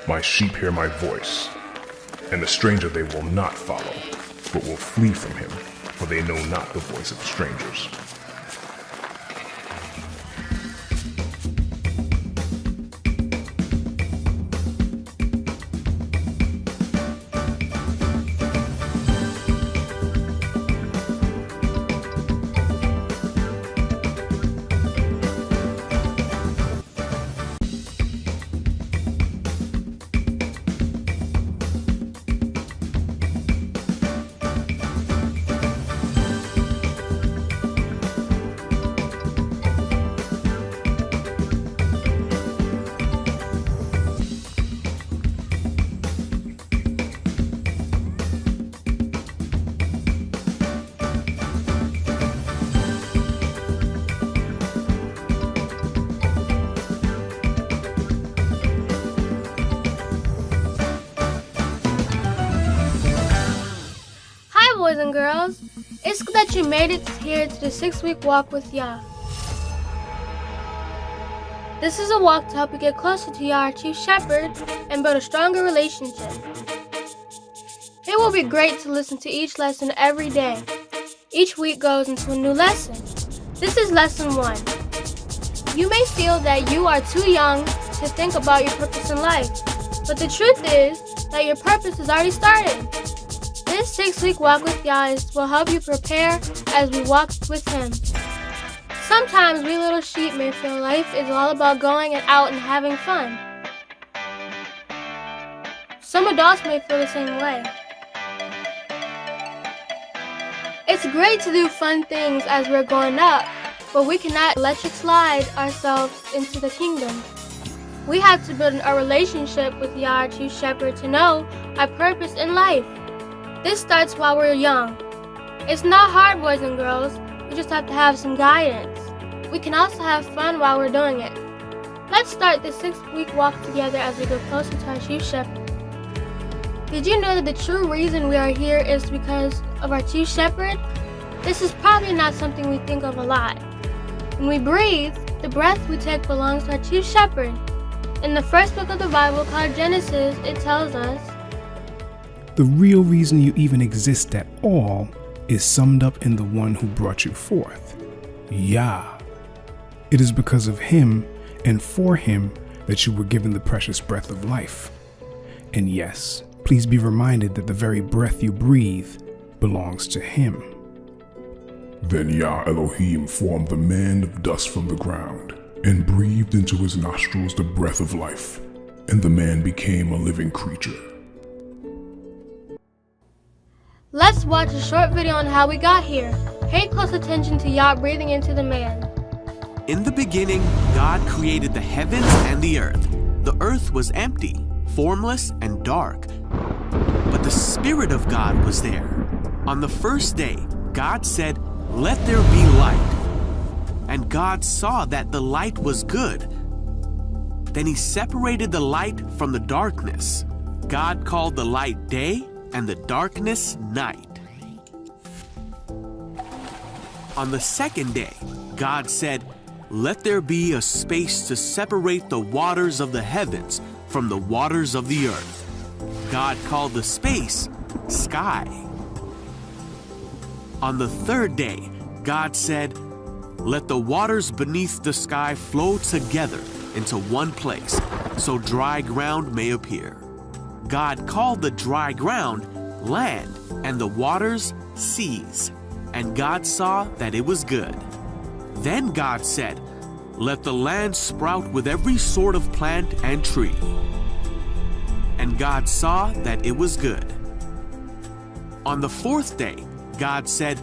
My sheep hear my voice, and the stranger they will not follow, but will flee from him, for they know not the voice of strangers. Boys and girls, it's good that you made it here to the 6-week walk with Yah. This is a walk to help you get closer to Yah, our Chief Shepherd, and build a stronger relationship. It will be great to listen to each lesson every day. Each week goes into a new lesson. This is lesson 1. You may feel that you are too young to think about your purpose in life, but the truth is that your purpose has already started. This 6-week walk with Yah will help you prepare as we walk with Him. Sometimes we little sheep may feel life is all about going out and having fun. Some adults may feel the same way. It's great to do fun things as we're growing up, but we cannot electric slide ourselves into the kingdom. We have to build a relationship with Yah, our Chief Shepherd, to know our purpose in life. This starts while we're young. It's not hard, boys and girls. We just have to have some guidance. We can also have fun while we're doing it. Let's start this 6-week walk together as we go closer to our Chief Shepherd. Did you know that the true reason we are here is because of our Chief Shepherd? This is probably not something we think of a lot. When we breathe, the breath we take belongs to our Chief Shepherd. In the first book of the Bible, called Genesis, it tells us, the real reason you even exist at all is summed up in the one who brought you forth, Yah. It is because of Him and for Him that you were given the precious breath of life. And yes, please be reminded that the very breath you breathe belongs to Him. Then Yah Elohim formed the man of dust from the ground, and breathed into his nostrils the breath of life, and the man became a living creature. Let's watch a short video on how we got here. Pay close attention to Yah breathing into the man. In the beginning, God created the heavens and the earth. The earth was empty, formless, and dark. But the Spirit of God was there. On the first day, God said, "Let there be light." And God saw that the light was good. Then He separated the light from the darkness. God called the light day, and the darkness night. On the second day, God said, "Let there be a space to separate the waters of the heavens from the waters of the earth." God called the space sky. On the third day, God said, "Let the waters beneath the sky flow together into one place, so dry ground may appear." God called the dry ground land and the waters seas, and God saw that it was good. Then God said, "Let the land sprout with every sort of plant and tree." And God saw that it was good. On the fourth day, God said,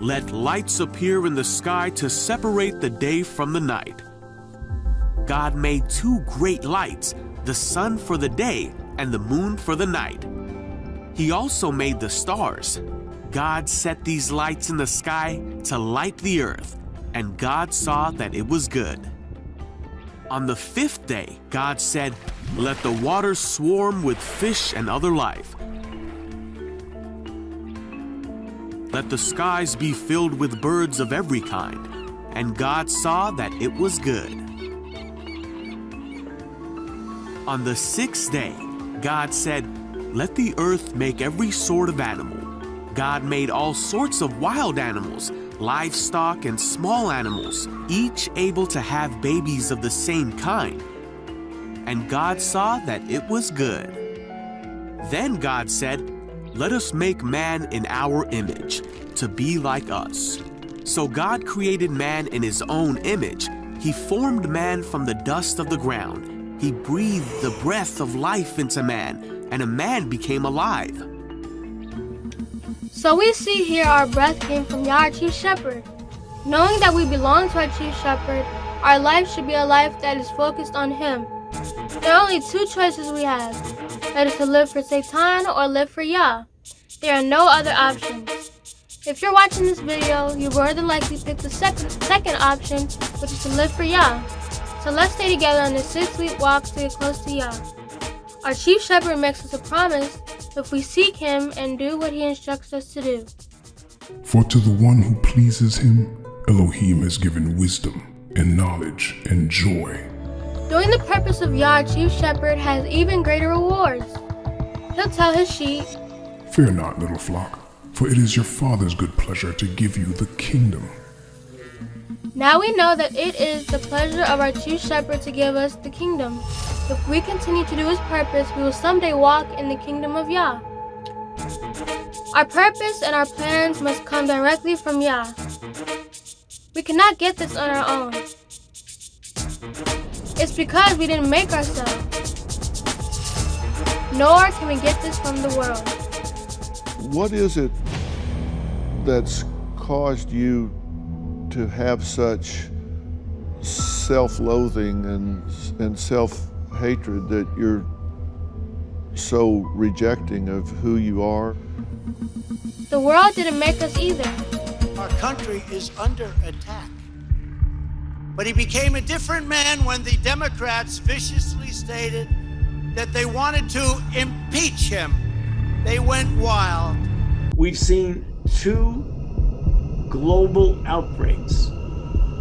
"Let lights appear in the sky to separate the day from the night." God made 2 great lights, the sun for the day and the moon for the night. He also made the stars. God set these lights in the sky to light the earth, and God saw that it was good. On the 5th day, God said, "Let the waters swarm with fish and other life. Let the skies be filled with birds of every kind." And God saw that it was good. On the sixth day, God said, "Let the earth make every sort of animal." God made all sorts of wild animals, livestock and small animals, each able to have babies of the same kind. And God saw that it was good. Then God said, "Let us make man in our image, to be like us." So God created man in his own image. He formed man from the dust of the ground. He breathed the breath of life into man, and a man became alive. So we see here our breath came from Yah, our Chief Shepherd. Knowing that we belong to our Chief Shepherd, our life should be a life that is focused on Him. There are only two choices we have. That is to live for Satan or live for Yah. There are no other options. If you're watching this video, you more than likely pick the second option, which is to live for Yah. So let's stay together on this 6-week walk to get close to Yah. Our Chief Shepherd makes us a promise if we seek Him and do what He instructs us to do. For to the one who pleases Him, Elohim has given wisdom and knowledge and joy. Doing the purpose of Yah, our Chief Shepherd, has even greater rewards. He'll tell His sheep, Fear not, little flock, for it is your Father's good pleasure to give you the kingdom. now we know that it is the pleasure of our Chief Shepherd to give us the kingdom. If we continue to do His purpose, we will someday walk in the kingdom of Yah. Our purpose and our plans must come directly from Yah. We cannot get this on our own. It's because we didn't make ourselves. Nor can we get this from the world. What is it that's caused you to have such self-loathing and self-hatred that you're so rejecting of who you are? The world didn't make us either. Our country is under attack. But he became a different man when the Democrats viciously stated that they wanted to impeach him. They went wild. We've seen two global outbreaks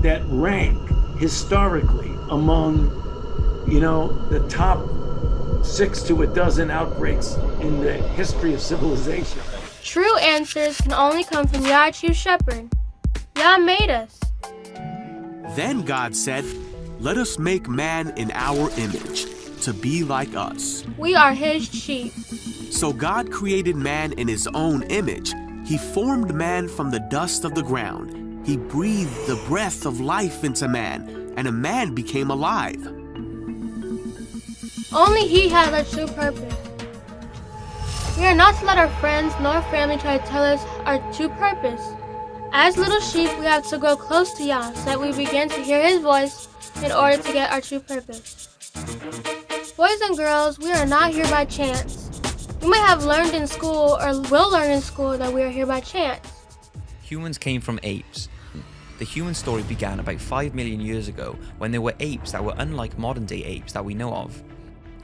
that rank historically among, the top 6 to a dozen outbreaks in the history of civilization. True answers can only come from Yah, our Chief Shepherd. Yah made us. Then God said, "Let us make man in our image, to be like us." We are His sheep. So God created man in His own image. He formed man from the dust of the ground. He breathed the breath of life into man, and a man became alive. Only He has our true purpose. We are not to let our friends nor family try to tell us our true purpose. As little sheep, we have to grow close to Yah so that we begin to hear His voice in order to get our true purpose. Boys and girls, we are not here by chance. We may have learned in school or will learn in school that we are here by chance. Humans came from apes. The human story began about 5 million years ago when there were apes that were unlike modern day apes that we know of.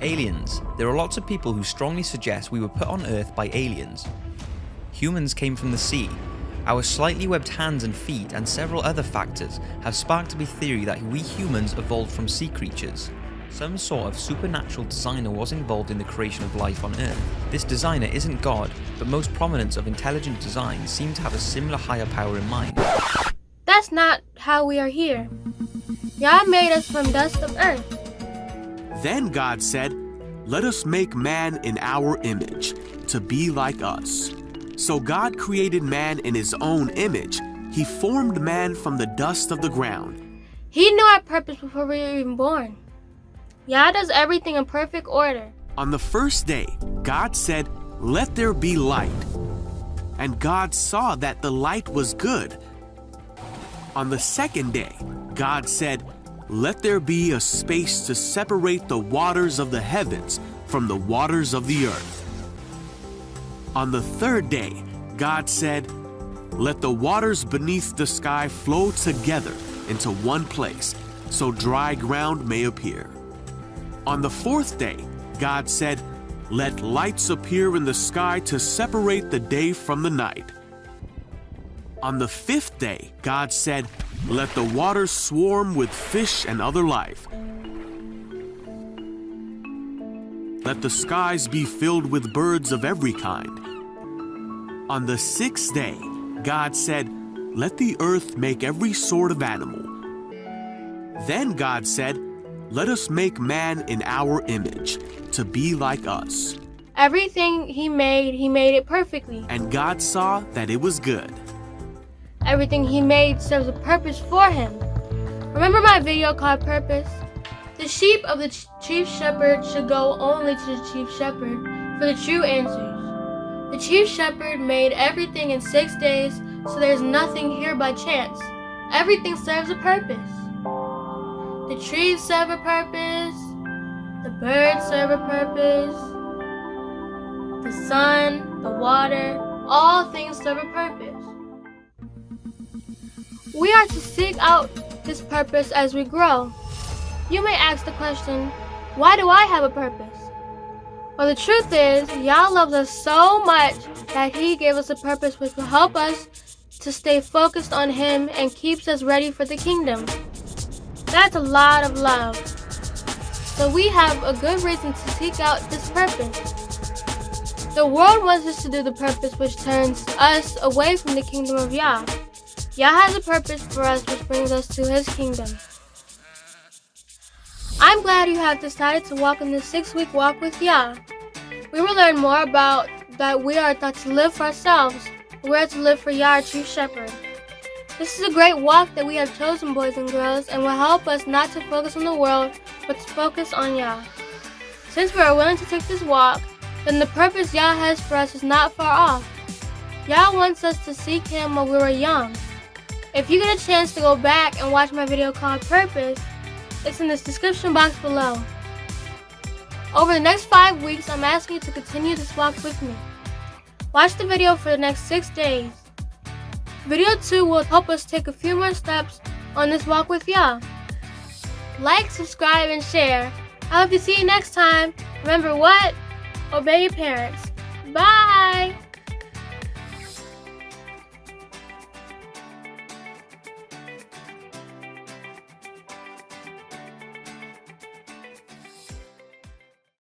Aliens. There are lots of people who strongly suggest we were put on Earth by aliens. Humans came from the sea. Our slightly webbed hands and feet and several other factors have sparked the theory that we humans evolved from sea creatures. Some sort of supernatural designer was involved in the creation of life on Earth. This designer isn't God, but most prominent of intelligent designs seem to have a similar higher power in mind. That's not how we are here. Yah made us from dust of earth. Then God said, "Let us make man in our image, to be like us." So God created man in His own image. He formed man from the dust of the ground. He knew our purpose before we were even born. Yah does everything in perfect order. On the first day, God said, "Let there be light." And God saw that the light was good. On the second day, God said, "Let there be a space to separate the waters of the heavens from the waters of the earth." On the third day, God said, "Let the waters beneath the sky flow together into one place, so dry ground may appear." On the fourth day, God said, "Let lights appear in the sky to separate the day from the night." On the fifth day, God said, "Let the waters swarm with fish and other life." let the skies be filled with birds of every kind. On the sixth day, God said, let the earth make every sort of animal. Then God said, let us make man in our image, to be like us. Everything he made it perfectly. And God saw that it was good. Everything he made serves a purpose for him. Remember my video called Purpose? The sheep of the chief shepherd should go only to the chief shepherd for the true answers. The chief shepherd made everything in 6 days, so there's nothing here by chance. Everything serves a purpose. The trees serve a purpose. The birds serve a purpose. The sun, the water, all things serve a purpose. We are to seek out this purpose as we grow. You may ask the question, why do I have a purpose? Well, the truth is, Yah loves us so much that He gave us a purpose which will help us to stay focused on Him and keeps us ready for the kingdom. That's a lot of love. So we have a good reason to seek out this purpose. The world wants us to do the purpose which turns us away from the kingdom of Yah. Yah has a purpose for us which brings us to His kingdom. I'm glad you have decided to walk in this 6-week walk with Yah. We will learn more about that we are not to live for ourselves, but we are to live for Yah, our Chief Shepherd. This is a great walk that we have chosen, boys and girls, and will help us not to focus on the world, but to focus on Yah. Since we are willing to take this walk, then the purpose Yah has for us is not far off. Yah wants us to seek Him while we were young. If you get a chance to go back and watch my video called Purpose, it's in this description box below. Over the next 5 weeks, I'm asking you to continue this walk with me. Watch the video for the next 6 days. Video 2 will help us take a few more steps on this walk with Yah. Like, subscribe, and share. I hope to see you next time. Remember what? Obey your parents. Bye!